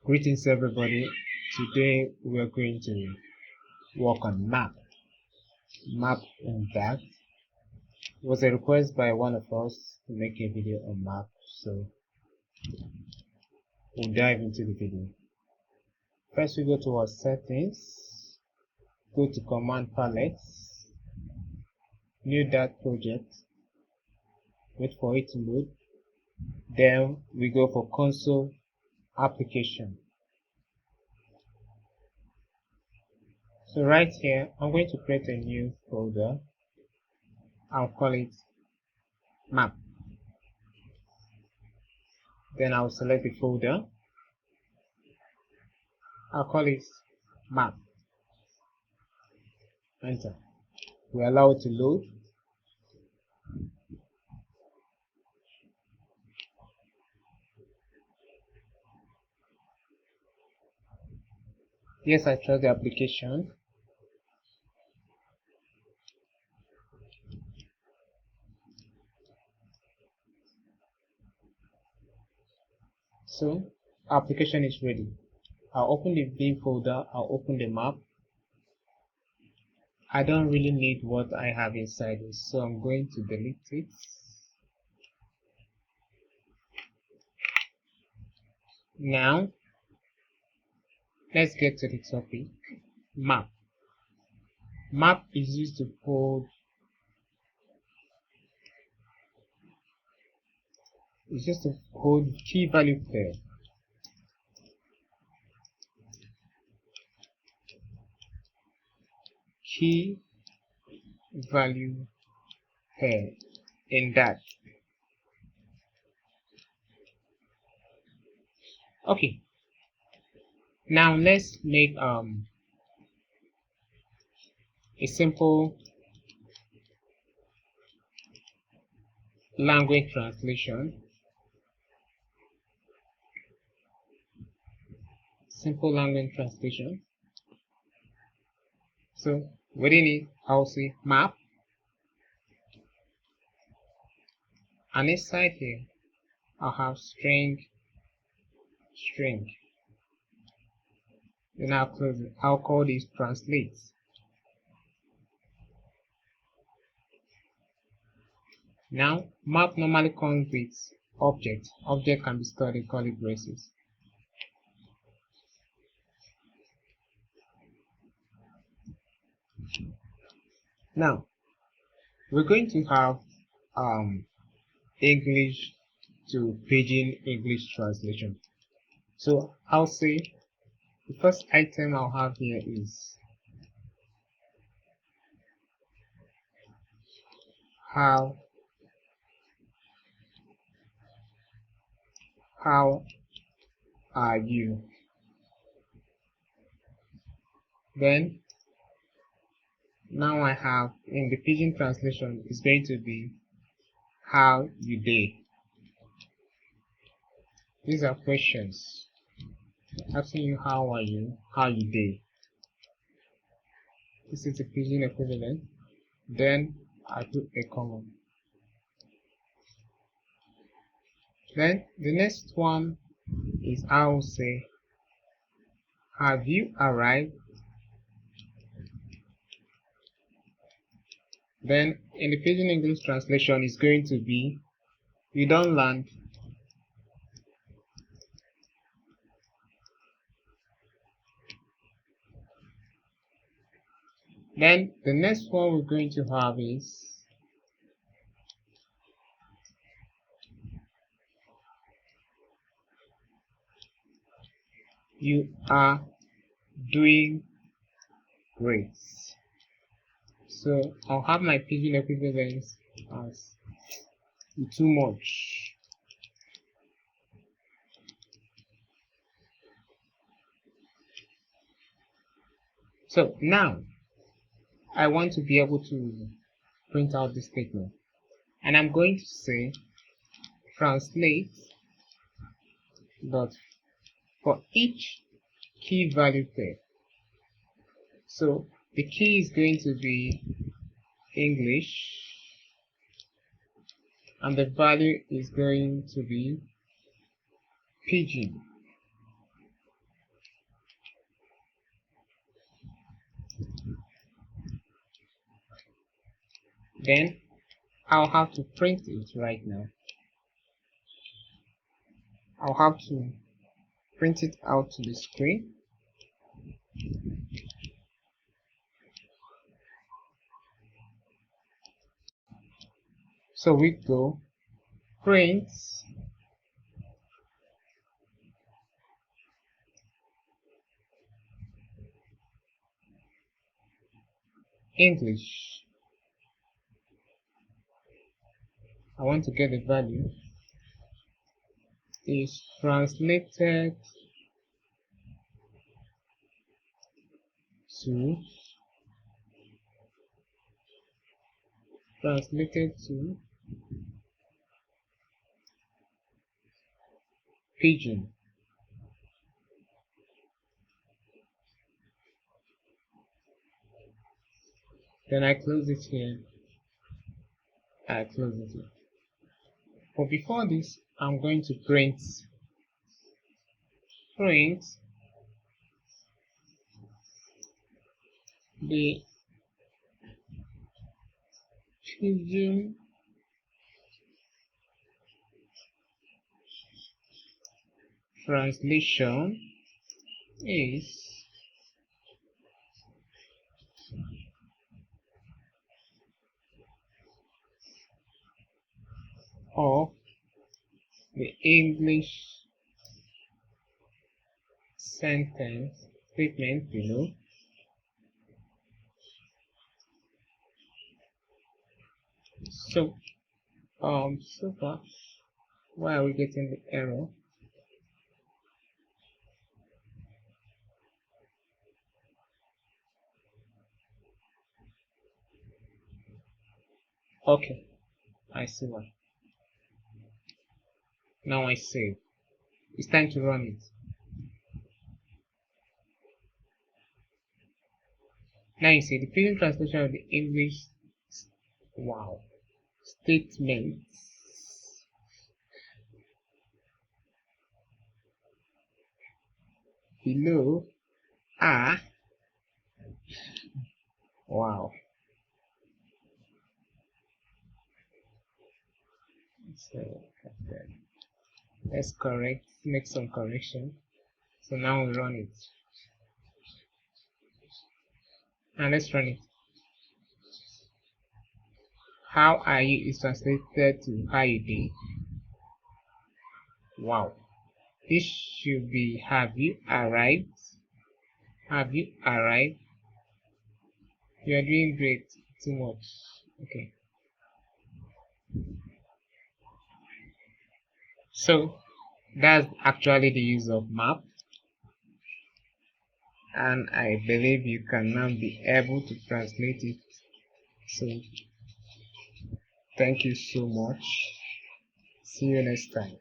Greetings everybody. Today we are going to work on map. Map in fact was a request by one of us to make a video on map, so we'll dive into the video. First we go to our settings, go to command palette, new Dart project, wait for it to load. Then we go for console application. So right here, I'm going to create a new folder. I'll call it map. Then I'll select the folder. I'll call it map. Enter. We allow it to load. Yes, I trust the application. So, our application is ready. I'll open the bin folder, I'll open the map. I don't really need what I have inside it, so I'm going to delete it. Now, let's get to the topic. Map. Map is used to hold key value pair. Key value pair in that. Okay. Now let's make a simple language translation. Simple language translation. So within it, I'll say map, and inside here, I'll have string. Then I'll close it. I'll call this translate. Now, map normally comes with object. Object can be stored in curly braces. Now, we're going to have English to Pidgin English translation. So I'll say the first item I'll have here is how are you? Then now I have in the Pidgin translation is going to be how you dey. These are questions asking you how are you, how you dey. This is the Pidgin equivalent. Then I put a comma. Then the next one is I will say, have you arrived? Then in the Pidgin English translation is going to be, you don't land. Then the next one we're going to have is you are doing great. So I'll have my Pidgin equivalence as too much. So now I want to be able to print out this statement, and I'm going to say translate dot for each key value pair. So the key is going to be English and the value is going to be pigeon. Then I'll have to print it right now. I'll have to print it out to the screen. So we go print English. I want to get the value is translated to pigeon. Then I close it here. I close it here. But before this, I'm going to print the pigeon translation is of the English sentence statement below. So so far, why are we getting the error? Okay, I see why. Now I save. It's time to run it. Now you see the pigeon translation of the English statements below are so let's make some correction. So now we run it. And let's run it. How are you is translated to how you did. Wow. This should be have you arrived? Have you arrived? You are doing great. Too much. Okay. So that's actually the use of map. And I believe you can now be able to translate it. So thank you so much. See you next time.